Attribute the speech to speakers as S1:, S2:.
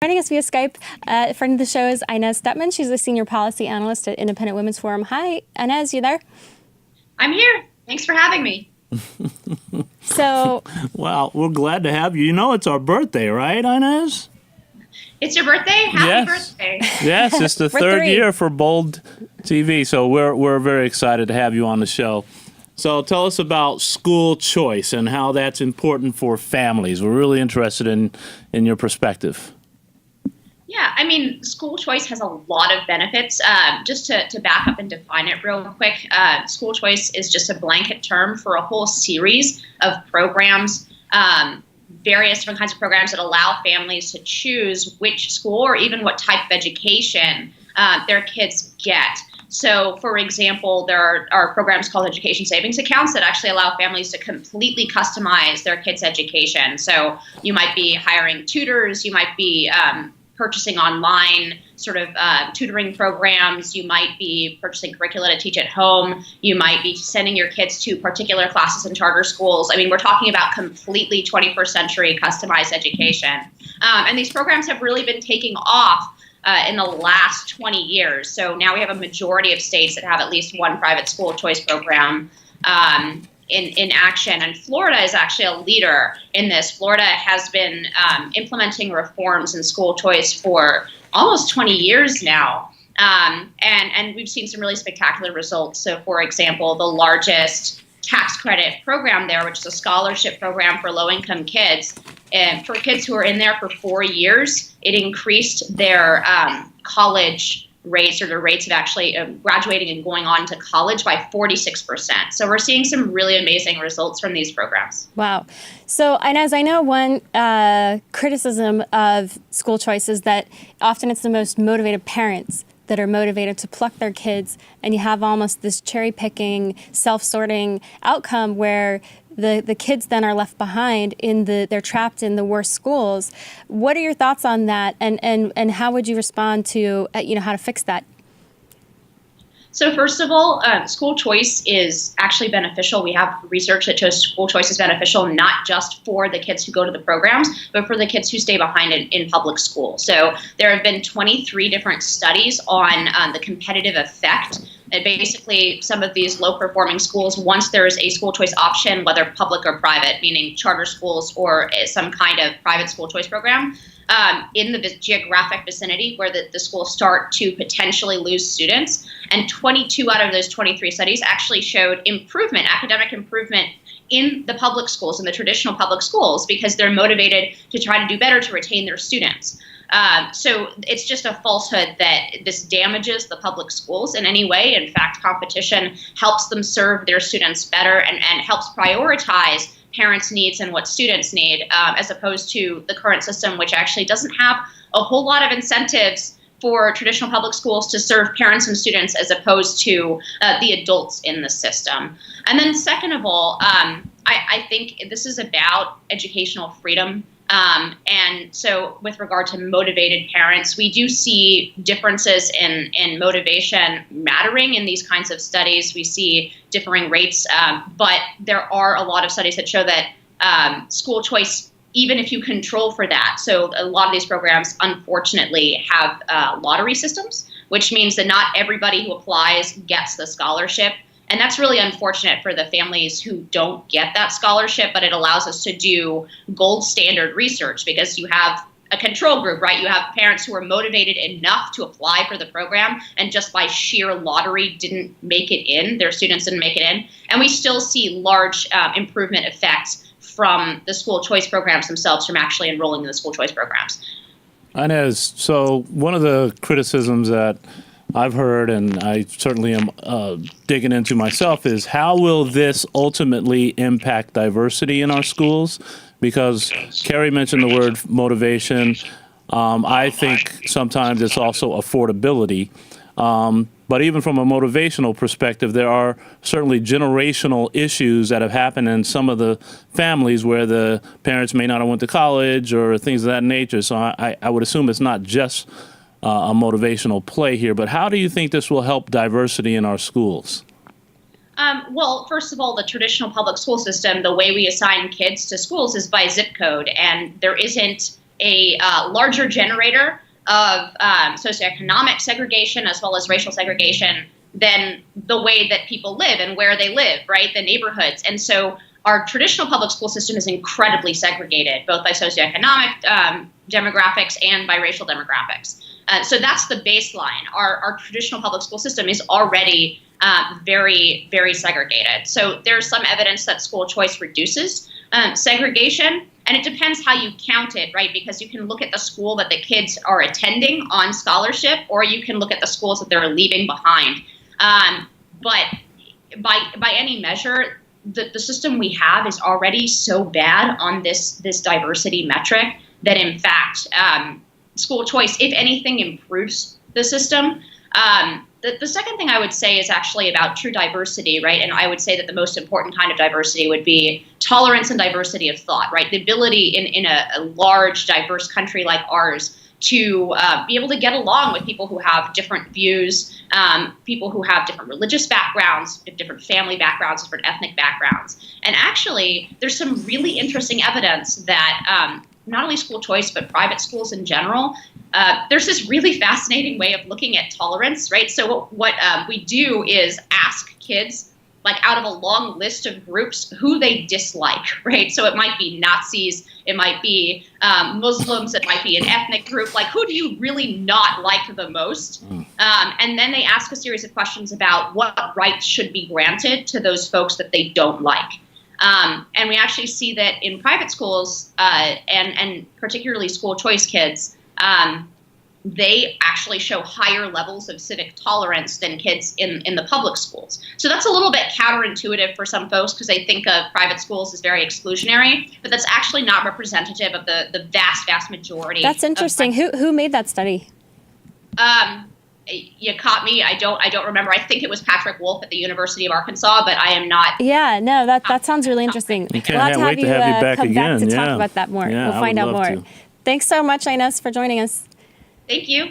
S1: Joining us via Skype, a friend of the show is Inez Stepman. She's a Senior Policy Analyst at Independent Women's Forum. Hi, Inez, you there?
S2: I'm here. Thanks for having me.
S1: So,
S3: Well, we're glad to have you. You know, it's our birthday, right, Inez?
S2: It's your birthday? Happy
S3: Yes.
S2: birthday.
S3: Yes, it's the
S1: We're
S3: third
S1: three.
S3: year for Bold TV, so we're very excited to have you on the show. So tell us about school choice and how that's important for families. We're really interested in your perspective.
S2: Yeah, I mean, school choice has a lot of benefits. Just to back up and define it real quick, school choice is just a blanket term for a whole series of programs, various different kinds of programs that allow families to choose which school or even what type of education their kids get. So, for example, there are programs called education savings accounts that actually allow families to completely customize their kids' education. So you might be hiring tutors, you might be purchasing online sort of tutoring programs, you might be purchasing curricula to teach at home, you might be sending your kids to particular classes in charter schools. I mean, we're talking about completely 21st century customized education. And these programs have really been taking off in the last 20 years. So now we have a majority of states that have at least one private school choice program in action. And Florida is actually a leader in this. Florida has been implementing reforms in school choice for almost 20 years now. And we've seen some really spectacular results. So, for example, the largest tax credit program there, which is a scholarship program for low-income kids, and for kids who are in there for 4 years, it increased their college rates, or the rates of actually graduating and going on to college, by 46%. So we're seeing some really amazing results from these programs.
S1: wow. So, Inez, I know one criticism of school choice is that often it's the most motivated parents that are motivated to pluck their kids, and you have almost this cherry-picking, self-sorting outcome where the kids then are left behind they're trapped in the worst schools. What are your thoughts on that, and how would you respond to how to fix that?
S2: So first of all, school choice is actually beneficial. We have research that shows school choice is beneficial not just for the kids who go to the programs, but for the kids who stay behind in public school. So there have been 23 different studies on the competitive effect. And basically, some of these low-performing schools, once there is a school choice option, whether public or private, meaning charter schools or some kind of private school choice program, in the geographic vicinity where the schools start to potentially lose students. And 22 out of those 23 studies actually showed improvement, academic improvement, in the public schools, in the traditional public schools, because they're motivated to try to do better to retain their students. So it's just a falsehood that this damages the public schools in any way. In fact, competition helps them serve their students better and helps prioritize parents' needs and what students need, as opposed to the current system, which actually doesn't have a whole lot of incentives for traditional public schools to serve parents and students, as opposed to the adults in the system. And then second of all, I think this is about educational freedom. And so with regard to motivated parents, we do see differences in motivation mattering in these kinds of studies. We see differing rates, but there are a lot of studies that show that school choice, even if you control for that, so a lot of these programs unfortunately have lottery systems, which means that not everybody who applies gets the scholarship. And that's really unfortunate for the families who don't get that scholarship, but it allows us to do gold standard research, because you have a control group, right? You have parents who are motivated enough to apply for the program and just by sheer lottery didn't make it in, their students didn't make it in. And we still see large improvement effects from the school choice programs themselves, from actually enrolling in the school choice programs.
S3: Inez, so one of the criticisms that I've heard, and I certainly am digging into myself, is how will this ultimately impact diversity in our schools? Because Carrie mentioned the word motivation. I think sometimes it's also affordability. But even from a motivational perspective, there are certainly generational issues that have happened in some of the families where the parents may not have went to college or things of that nature. So I would assume it's not just a motivational play here, but how do you think this will help diversity in our schools?
S2: Well, first of all, the traditional public school system, the way we assign kids to schools is by zip code, and there isn't larger generator of socioeconomic segregation as well as racial segregation than the way that people live and where they live, right? The neighborhoods. And so our traditional public school system is incredibly segregated, both by socioeconomic demographics and by racial demographics. So that's the baseline. Our traditional public school system is already very, very segregated. So there's some evidence that school choice reduces segregation, and it depends how you count it, right? Because you can look at the school that the kids are attending on scholarship, or you can look at the schools that they're leaving behind. But by any measure, the system we have is already so bad on this diversity metric that, in fact, school choice, if anything, improves the system. The second thing I would say is actually about true diversity, right? And I would say that the most important kind of diversity would be tolerance and diversity of thought, right? The ability in a large, diverse country like ours to be able to get along with people who have different views, people who have different religious backgrounds, different family backgrounds, different ethnic backgrounds. And actually, there's some really interesting evidence that not only school choice, but private schools in general, there's this really fascinating way of looking at tolerance, right? So what we do is ask kids, like out of a long list of groups, who they dislike, right? So it might be Nazis, it might be Muslims, it might be an ethnic group. Like, who do you really not like the most? And then they ask a series of questions about what rights should be granted to those folks that they don't like. And we actually see that in private schools, and particularly school choice kids, they actually show higher levels of civic tolerance than kids in the public schools. So that's a little bit counterintuitive for some folks because they think of private schools as very exclusionary, but that's actually not representative of the vast majority.
S1: That's interesting. Who made that study?
S2: You caught me. I don't remember. I think it was Patrick Wolf at the University of Arkansas, but I am not.
S1: Yeah, no, that sounds really interesting.
S3: We'll have to have you back
S1: come
S3: again.
S1: back to talk about that more.
S3: Yeah,
S1: we'll find out more.
S3: to.
S1: Thanks so much, Inez, for joining us.
S2: Thank you.